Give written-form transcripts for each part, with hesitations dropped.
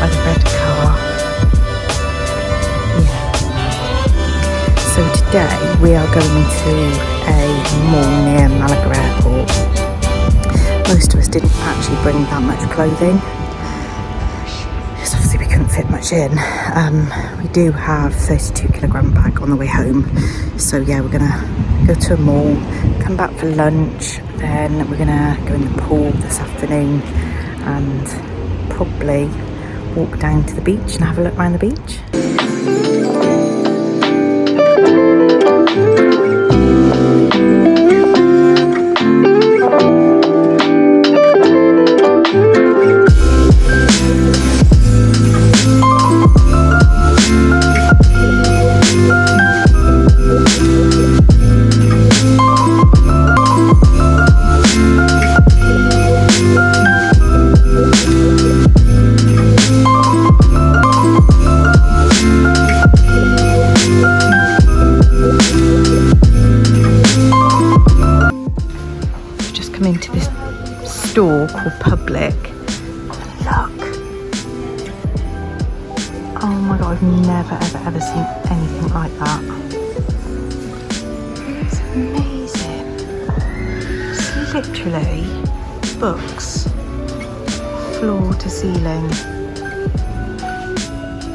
by the red car. Yeah. So today we are going to a mall near Malaga Airport. Most of us didn't actually bring that much clothing because obviously we couldn't fit much in. We do have 32 kilogram bag on the way home. So yeah, we're gonna go to a mall, come back for lunch, then we're gonna go in the pool this afternoon and probably walk down to the beach and have a look around the beach. Into this store called Public. Look, oh my god, I've never ever seen anything like that. It's amazing. It's literally books floor to ceiling.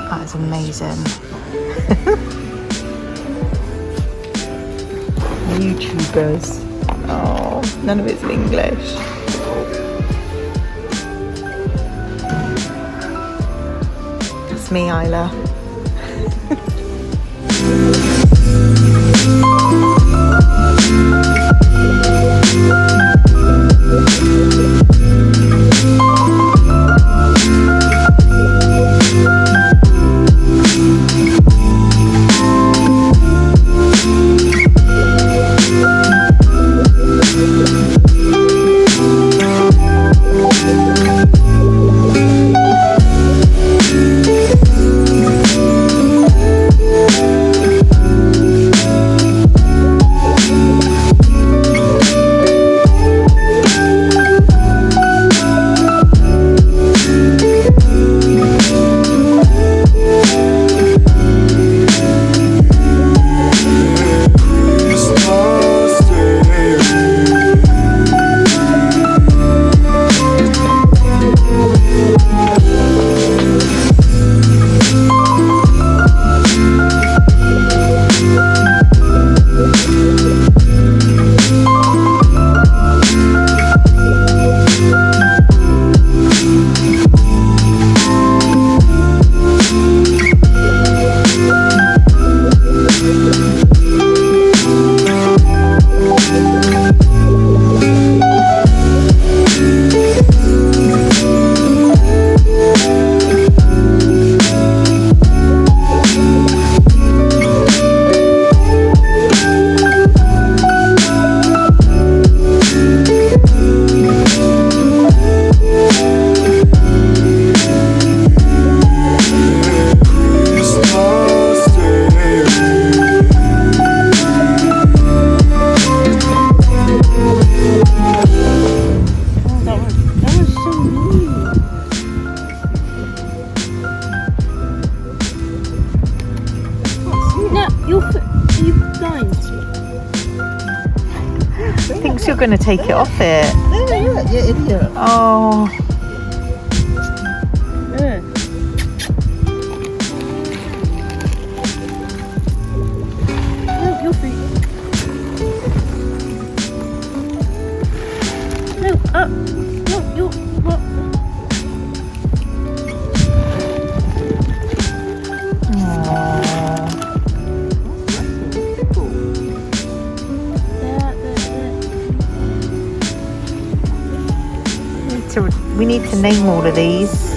That is amazing. YouTubers. Oh, none of it's in English. That's me, Isla. Thinks you're going to take it off it. Yeah, idiot. Oh. No, your feet. No, no, you, what? We need to name all of these.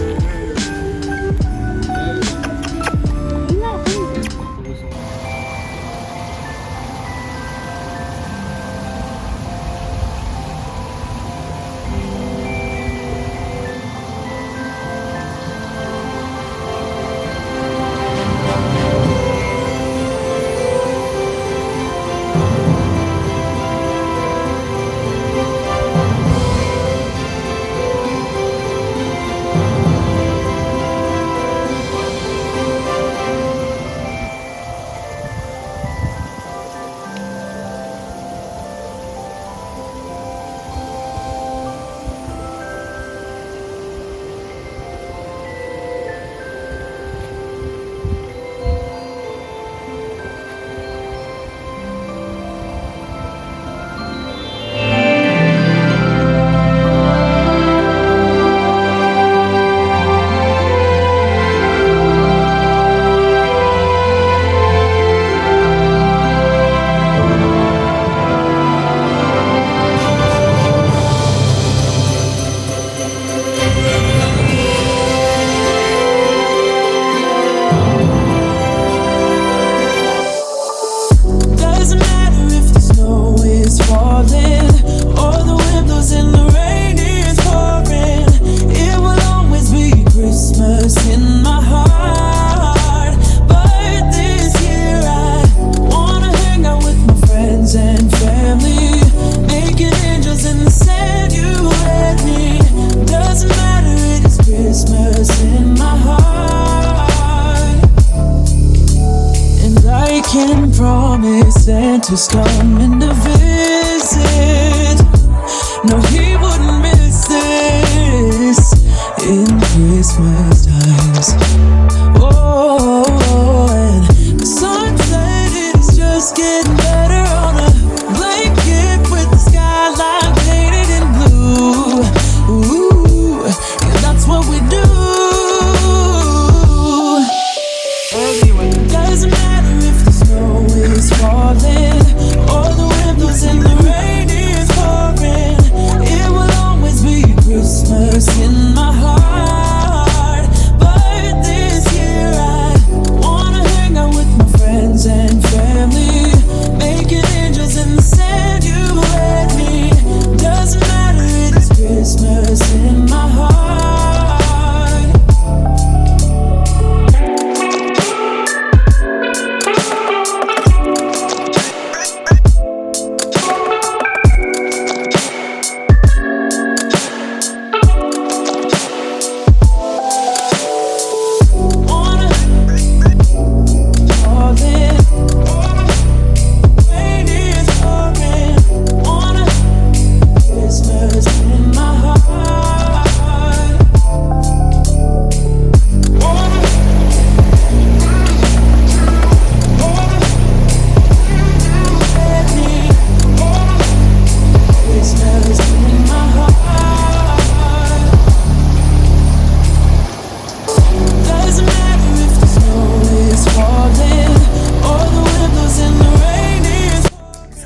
Santa's coming to visit. No, he wouldn't miss this in Christmas times. Oh, and the sunset is just getting better on a blanket with the skyline painted in blue. Ooh, yeah, that's what we do. Doesn't matter if the snow is falling or the wind blows and the rain is pouring. It will always be Christmas in my heart. But this year I wanna hang out with my friends and family, making angels in the sand. You let me. Doesn't matter, it is Christmas in my heart.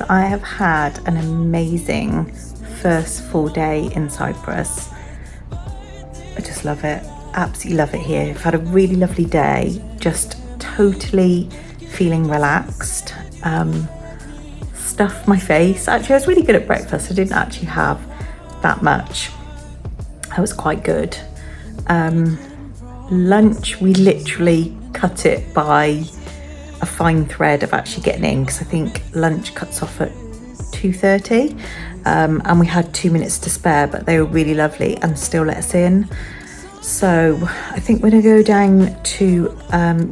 I have had an amazing first full day in Cyprus. I just love it, absolutely love it here. I've had a really lovely day, just totally feeling relaxed. Stuffed my face. Actually, I was really good at breakfast. I didn't actually have that much. That was quite good. Lunch, we literally cut it by a fine thread of actually getting in, because I think lunch cuts off at 2:30, and we had 2 minutes to spare, but they were really lovely and still let us in. So I think we're gonna go down to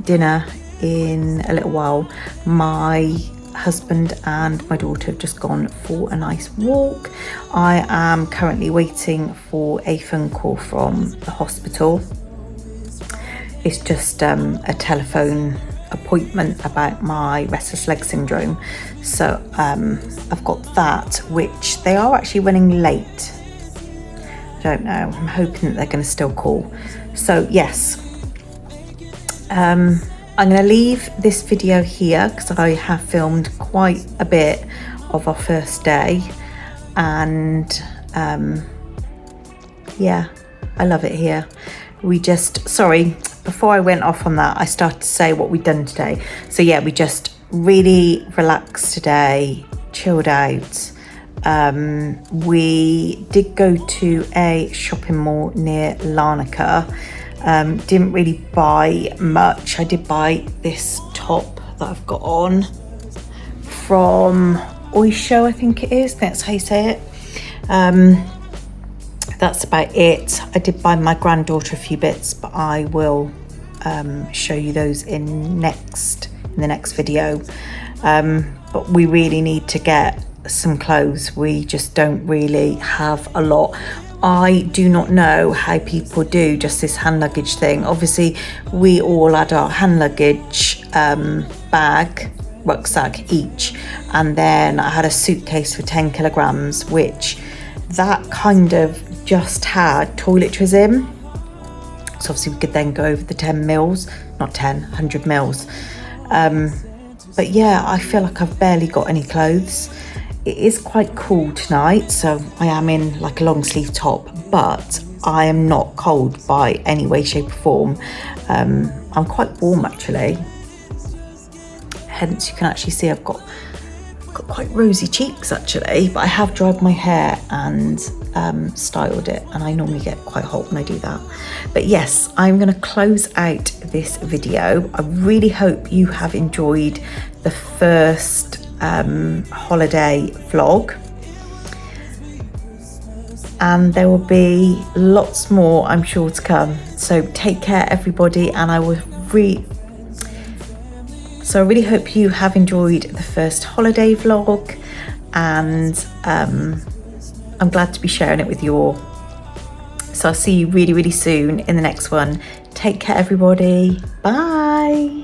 dinner in a little while. My husband and my daughter have just gone for a nice walk. I am currently waiting for a phone call from the hospital. It's just a telephone appointment about my restless leg syndrome. So I've got that, which they are actually running late. I don't know, I'm hoping that they're going to still call. So yes, I'm going to leave this video here because I have filmed quite a bit of our first day, and yeah, I love it here. Before I went off on that, I started to say what we'd done today. So yeah, we just really relaxed today, chilled out. We did go to a shopping mall near Larnaca. Didn't really buy much. I did buy this top that I've got on from Oysho, I think it is. That's how you say it. That's about it. I did buy my granddaughter a few bits, but I will show you those in the next video. But we really need to get some clothes. We just don't really have a lot. I do not know how people do just this hand luggage thing. Obviously, we all had our hand luggage rucksack each, and then I had a suitcase for 10 kilograms, which that kind of just had toiletries in. So obviously we could then go over the 100 mils. But yeah, I feel like I've barely got any clothes. It is quite cool tonight, so I am in like a long sleeve top, but I am not cold by any way, shape or form. I'm quite warm actually. Hence you can actually see I've got quite rosy cheeks actually, but I have dried my hair and styled it, and I normally get quite hot when I do that. But yes, I'm going to close out this video. I really hope you have enjoyed the first holiday vlog, and there will be lots more, I'm sure, to come. So take care everybody, and I will So I really hope you have enjoyed the first holiday vlog, and I'm glad to be sharing it with you all. So I'll see you really, really soon in the next one. Take care, everybody. Bye.